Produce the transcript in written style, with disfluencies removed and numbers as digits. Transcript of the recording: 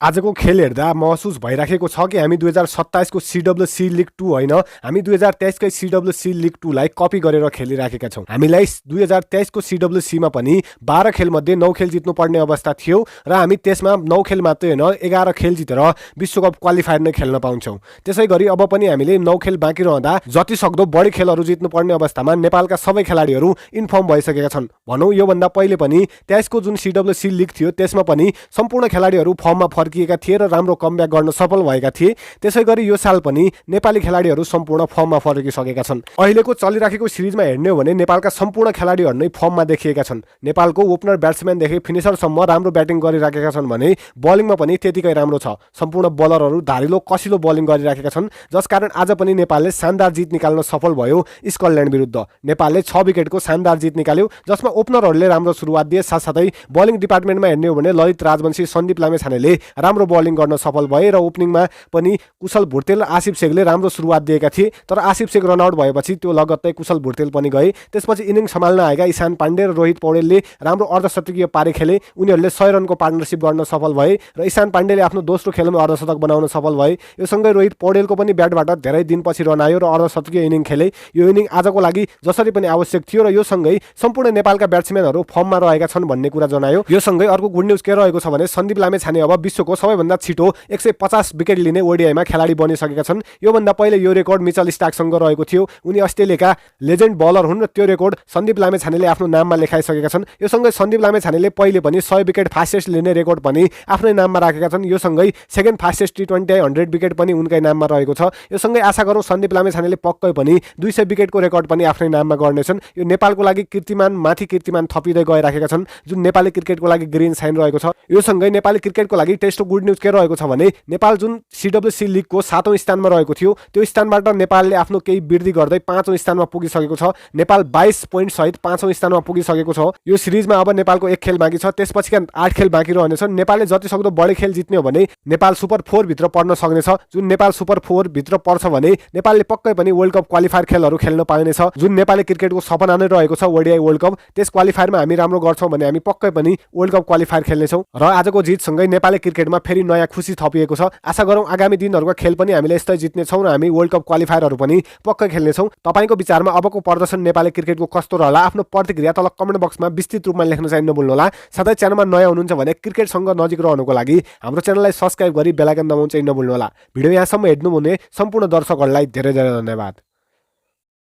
आजको खेल हेर्दा महसुस भइराखेको छ कि हामी 2027 को CWC लिग 2 होइन, हामी 2023 कै CWC लिग 2 लाई कपी गरेर खेलिराखेका छौँ। हामीलाई 2023 को CWC मा पनि 12 खेल मध्ये 9 खेल जित्नु पर्ने अवस्था थियो र हामी त्यसमा 9 खेल मात्रै होइन 11 खेल जितेर विश्वकप क्वालिफायर नै खेल्न पाउँछौँ। त्यसैगरी अब पनि हामीले 9 खेल बाँकी रहँदा जति सक्दो बढी खेलहरू जित्नु पर्ने अवस्थामा नेपालका सबै खेलाडीहरू इन्फर्म भइसकेका छन्। भनौँ योभन्दा पहिले पनि 23 को जुन CWC लिग थियो त्यसमा पनि सम्पूर्ण खेलाडीहरू फर्ममा फर्किएका थिए र राम्रो कमब्याक गर्न सफल भएका थिए। त्यसैगरी यो साल पनि नेपाली खेलाडीहरू सम्पूर्ण फर्ममा फर्किसकेका छन्। अहिलेको चलिराखेको सिरिजमा हेर्ने हो भने नेपालका सम्पूर्ण खेलाडीहरू नै फर्ममा देखिएका छन्। नेपालको ओपनर ब्याट्सम्यानदेखि फिनिसरसम्म राम्रो ब्याटिङ गरिराखेका छन् भने बलिङमा पनि त्यतिकै राम्रो छ। सम्पूर्ण बलरहरू धारिलो कसिलो बलिङ गरिराखेका छन्, जसकारण आज पनि नेपालले शानदार जित निकाल्न सफल भयो स्कटल्यान्ड विरुद्ध। नेपालले 6 विकेटको शानदार जित निकाल्यो, जसमा ओपनरहरूले राम्रो सुरुवात दिए। साथसाथै बलिङ डिपार्टमेन्टमा हेर्ने हो भने ललित राजवंशी, सन्दीप लामेछानेले राम्रो बलिङ गर्न सफल भए र ओपनिङमा पनि कुशल भुर्तेल र आसिफ शेखले राम्रो सुरुवात दिएका थिए। तर आसिफ शेख रनआउट भएपछि त्यो लगत्तै कुशल भुर्तेल पनि गए। त्यसपछि इनिङ सम्हाल्न आएका ईशान पाण्डे र रोहित पौडेलले राम्रो अर्धशतकीय पारी खेले। उनीहरूले 100 रनको पार्टनरसिप गर्न सफल भए र ईशान पाण्डेले आफ्नो दोस्रो खेलमा अर्धशतक बनाउन सफल भए। यो सँगै रोहित पौडेलको पनि ब्याटबाट धेरै दिनपछि रन आयो र अर्धशतकीय इनिङ खेले। यो इनिङ आजको लागि जसरी पनि आवश्यक थियो र यो सँगै सम्पूर्ण नेपालका ब्याट्सम्यानहरू फर्ममा रहेका छन् भन्ने कुरा जनायो। यो सँगै अर्को गुड न्युज के रहेको छ भने सन्दीप लामेछाने अब विश्वको सबैभन्दा छिटो 150 विकेट लिने ओडिआईमा खेलाडी बनिसकेका छन्। योभन्दा पहिले यो रेकर्ड मिचल स्टार्कसँग रहेको थियो। उनी अस्ट्रेलियाका लेजेन्ड बलर हुन् र त्यो रेकर्ड सन्दीप लामेछानेले आफ्नो नाममा लेखाइसकेका छन्। यो सँगै सन्दीप लामेछानेले पहिले पनि 100 विकेट फास्टेस्ट लिने रेकर्ड पनि आफ्नै नाममा राखेका छन्। यो सँगै सेकेन्ड फास्टेस्ट T20 100 विकेट पनि उनकै नाममा रहेको छ। यो सँगै आशा गरौँ सन्दीप लामेछानेले पक्कै पनि 200 विकेटको रेकर्ड पनि आफ्नै नाममा गर्नेछन्। यो नेपालको लागि कीर्तिमान माथि कीर्तिमान थपिँदै गइराखेका छन्, जुन नेपाली क्रिकेटको लागि ग्रिन साइन रहेको छ। यो सँगै नेपाली क्रिकेटको लागि टेस्ट गुड न्युज के रहेको छ भने नेपाल जुन CWC लिगको 7औं स्थानमा रहेको थियो त्यो स्थानबाट नेपालले आफ्नो केही वृद्धि गर्दै 5औं स्थानमा पुगिसकेको छ। नेपाल 22 पोइन्ट सहित 5औं स्थानमा पुगिसकेको छ। यो सिरिजमा अब नेपालको 1 खेल बाँकी छ, त्यसपछिका 8 खेल बाँकी रहनेछन्। नेपालले जति सक्दो बढी खेल जित्ने हो भने नेपाल सुपर 4 भित्र पर्न सक्नेछ। जुन नेपाल सुपर 4 भित्र पर्छ भने नेपालले पक्कै पनि वर्ल्ड कप क्वालिफायर खेलहरू खेल्न पाउनेछ, जुन नेपाली क्रिकेटको सपना नै रहेको छ ओडिआई वर्ल्ड कप। त्यस क्वालिफायरमा हामी राम्रो गर्छौँ भने हामी पक्कै पनि वर्ल्ड कप क्वालिफायर खेल्नेछौँ र आजको जितसँगै नेपाली क्रिकेटमा फेरि नयाँ खुसी थपिएको छ। आशा गरौँ आगामी दिनहरूका खेल पनि हामीले यस्तै जित्नेछौँ र हामी वर्ल्ड कप क्वालिफायरहरू पनि पक्कै खेल्नेछौँ। तपाईँको विचारमा अबको प्रदर्शन नेपाली क्रिकेटको कस्तो रहला? आफ्नो प्रतिक्रिया तल कमेन्ट बक्समा विस्तृत रूपमा लेख्न चाहिँ नभुल्नुहोला। साथै च्यानलमा नयाँ हुनुहुन्छ भने क्रिकेटसँग नजिक रहनुको लागि हाम्रो च्यानललाई सब्स्क्राइब गरी बेल आइकन दबाउन चाहिँ नभुल्नुहोला। भिडियो यहाँसम्म हेर्नुहुने सम्पूर्ण दर्शकहरूलाई धेरै धेरै धन्यवाद।